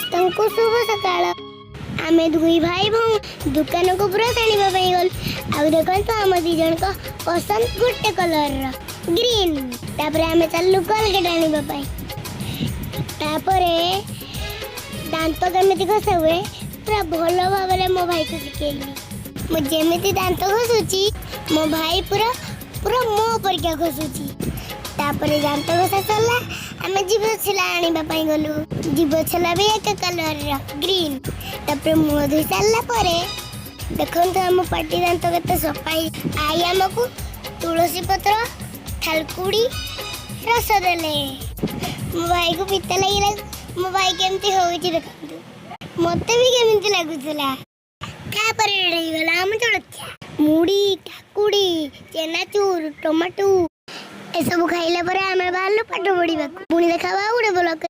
ସମସ୍ତଙ୍କୁ शुभ सकाळ। आमे दुई भाई भौ दुकान को ब्रश आनिबा पई गल। आ देखंतु हम दी जण को पसंद गुटे कलर रा ग्रीन। तापरे आमे चललु कोलगेट आनिबा पई। तापरे दांत केमिति घसा हुए पूरा भलो भाबरे मो भाई को सिखेइली। मो जेमिति दांत घसुची मो भाई पूरा पूरा मो पर क्या घसुची। तापरे दांत घसा सरला आमे जीभ छला आनिबा पई गलु। जीभ छला भी एक कलर रा ग्रीन। तापरे मुह धोई सारला परे देखंतु हम पाटी दांत केते सफाई। आई हमकु तुलसी पत्र थालकुड़ी रस देले। मो भाई को पिता लागिला। मो भाई केमती होउची देखंतु। मते भी केमती लागुतला। तापरे रेडी गला हम जळखिया मुड़ी काकुड़ी चेनाचूर टमाटो ए सब खाइला परे आमे बाहरलु पाठ पढिबा। पुणी देखाबा उडे ब्लॉक।